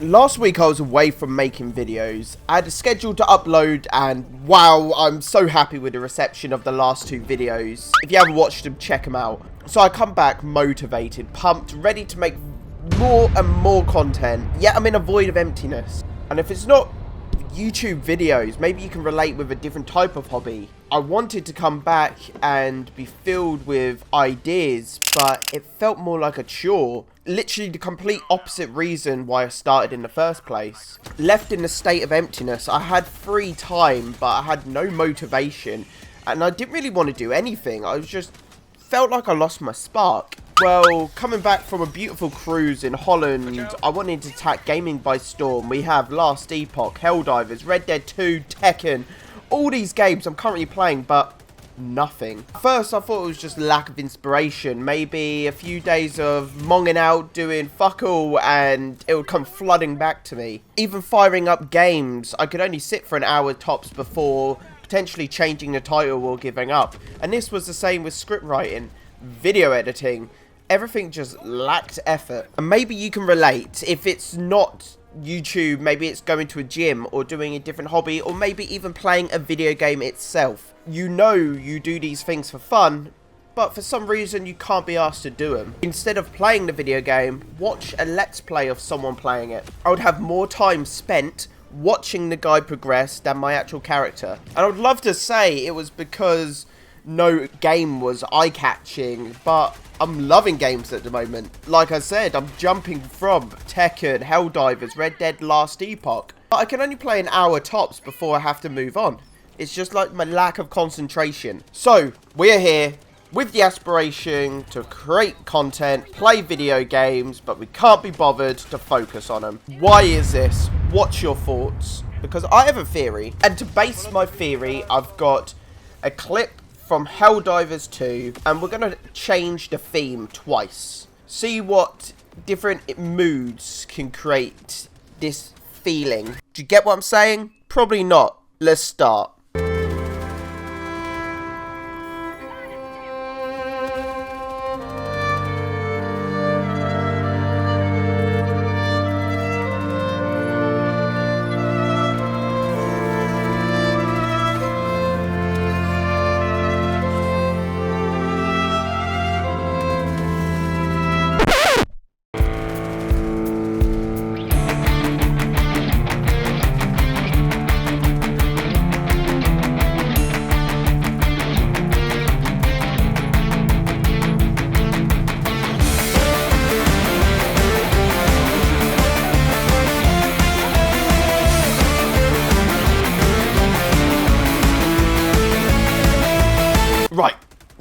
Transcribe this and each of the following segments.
Last week I was away from making videos. I had a schedule to upload and wow, I'm so happy with the reception of the last two videos. If you haven't watched them, check them out. So I come back motivated, pumped, ready to make more and more content, yet I'm in a void of emptiness. And if it's not YouTube videos, maybe you can relate with a different type of hobby. I wanted to come back and be filled with ideas, but it felt more like a chore. Literally the complete opposite reason why I started in the first place. Left in a state of emptiness, I had free time, but I had no motivation. And I didn't really want to do anything. I was just felt like I lost my spark. Well, coming back from a beautiful cruise in Holland, I wanted to attack gaming by storm. We have Last Epoch, Helldivers, Red Dead 2, Tekken, all these games I'm currently playing, but nothing. First, I thought it was just lack of inspiration. Maybe a few days of monging out, doing fuck all, and it would come flooding back to me. Even firing up games, I could only sit for an hour tops before potentially changing the title or giving up. And this was the same with script writing, video editing. Everything just lacked effort. And maybe you can relate. If it's not YouTube, maybe it's going to a gym or doing a different hobby, or maybe even playing a video game itself. You know you do these things for fun, but for some reason you can't be asked to do them. Instead of playing the video game, watch a let's play of someone playing it. I would have more time spent watching the guy progress than my actual character. And I would love to say it was because no game was eye-catching, but I'm loving games at the moment. Like I said, I'm jumping from Tekken, Helldivers, Red Dead, Last Epoch. But I can only play an hour tops before I have to move on. It's just like my lack of concentration. So, we're here with the aspiration to create content, play video games, but we can't be bothered to focus on them. Why is this? What's your thoughts? Because I have a theory, and to base my theory, I've got a clip from Helldivers 2, and we're going to change the theme twice. See what different moods can create this feeling. Do you get what I'm saying? Probably not. Let's start. Right,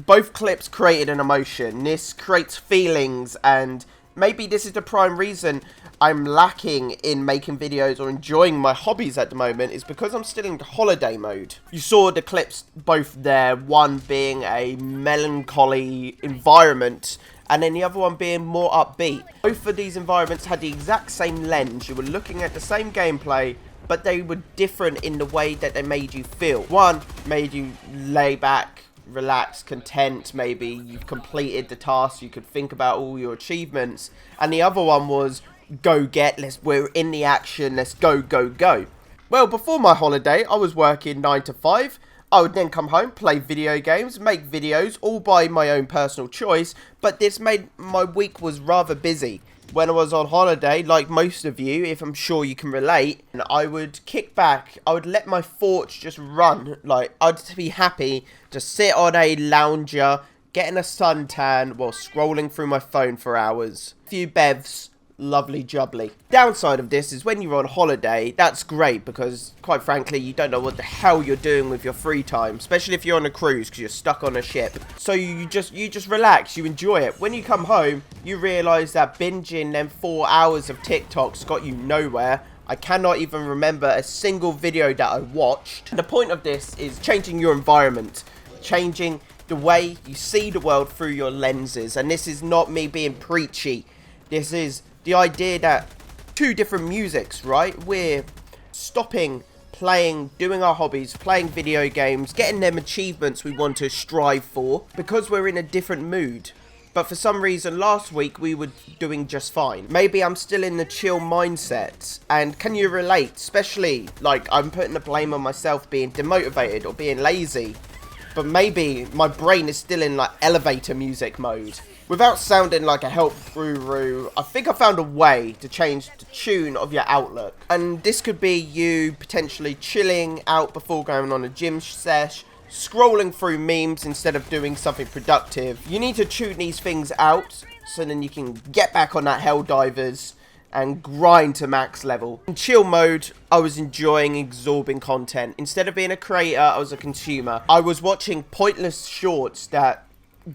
both clips created an emotion. This creates feelings, and maybe this is the prime reason I'm lacking in making videos or enjoying my hobbies at the moment, is because I'm still in holiday mode. You saw the clips both there, one being a melancholy environment, and then the other one being more upbeat. Both of these environments had the exact same lens. You were looking at the same gameplay, but they were different in the way that they made you feel. One made you lay back, relaxed, content, maybe you've completed the task, you could think about all your achievements, and the other one was go get, we're in the action, let's go, go, go. Well, before my holiday, I was working 9 to 5. I would then come home, play video games, make videos, all by my own personal choice, but this made my week was rather busy. When I was on holiday, like most of you, if I'm sure you can relate, and I would kick back, I would let my thoughts just run. Like, I'd be happy to sit on a lounger, getting a suntan while scrolling through my phone for hours. A few bevs, lovely jubbly. Downside of this is when you're on holiday, that's great because, quite frankly, you don't know what the hell you're doing with your free time, especially if you're on a cruise because you're stuck on a ship. So you just relax, you enjoy it. When you come home, you realise that binging them 4 hours of TikToks got you nowhere. I cannot even remember a single video that I watched. And the point of this is changing your environment, changing the way you see the world through your lenses. And this is not me being preachy. This is the idea that two different musics, right? We're stopping playing, doing our hobbies, playing video games, getting them achievements we want to strive for because we're in a different mood. But for some reason, last week, we were doing just fine. Maybe I'm still in the chill mindset. And can you relate? Especially, like, I'm putting the blame on myself being demotivated or being lazy. But maybe my brain is still in, like, elevator music mode. Without sounding like a help guru, I think I found a way to change the tune of your outlook. And this could be you potentially chilling out before going on a gym sesh, scrolling through memes instead of doing something productive. You need to tune these things out so then you can get back on that Helldivers and grind to max level. In chill mode, I was enjoying absorbing content. Instead of being a creator, I was a consumer. I was watching pointless shorts that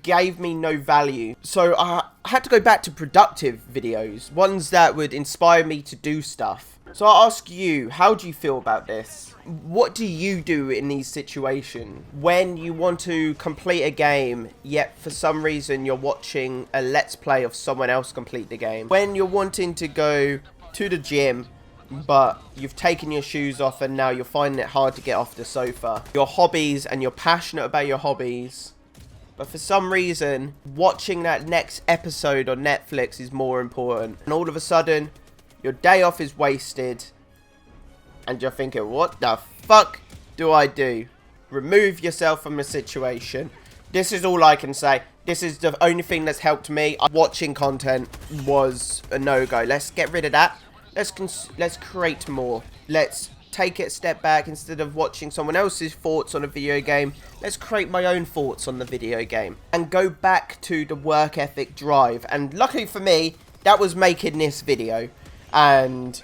gave me no value. So I had to go back to productive videos, ones that would inspire me to do stuff. So I ask you, how do you feel about this? What do you do in these situations when you want to complete a game, yet for some reason you're watching a let's play of someone else complete the game? When you're wanting to go to the gym, but you've taken your shoes off and now you're finding it hard to get off the sofa. Your hobbies, and you're passionate about your hobbies, but for some reason, watching that next episode on Netflix is more important. And all of a sudden, your day off is wasted. And you're thinking, what the fuck do I do? Remove yourself from the situation. This is all I can say. This is the only thing that's helped me. Watching content was a no-go. Let's get rid of that. Let's create more. Let's take it a step back. Instead of watching someone else's thoughts on a video game, let's create my own thoughts on the video game and go back to the work ethic drive. And luckily for me, that was making this video. And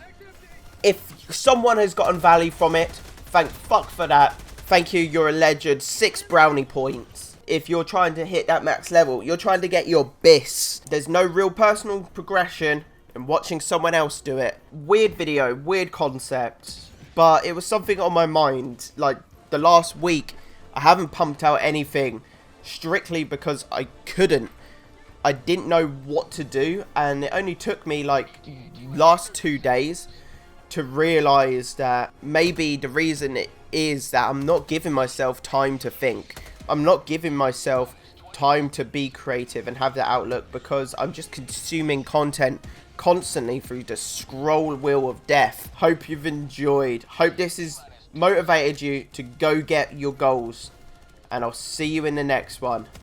if someone has gotten value from it, thank fuck for that. Thank you, you're a legend. 6 brownie points. If you're trying to hit that max level, you're trying to get your BIS. There's no real personal progression in watching someone else do it. Weird video, weird concept. But it was something on my mind. Like, the last week, I haven't pumped out anything strictly because I couldn't. I didn't know what to do, and it only took me, like, last 2 days to realise that maybe the reason it is that I'm not giving myself time to think. I'm not giving myself time to be creative and have that outlook because I'm just consuming content constantly through the scroll wheel of death. Hope you've enjoyed. Hope this has motivated you to go get your goals. And I'll see you in the next one.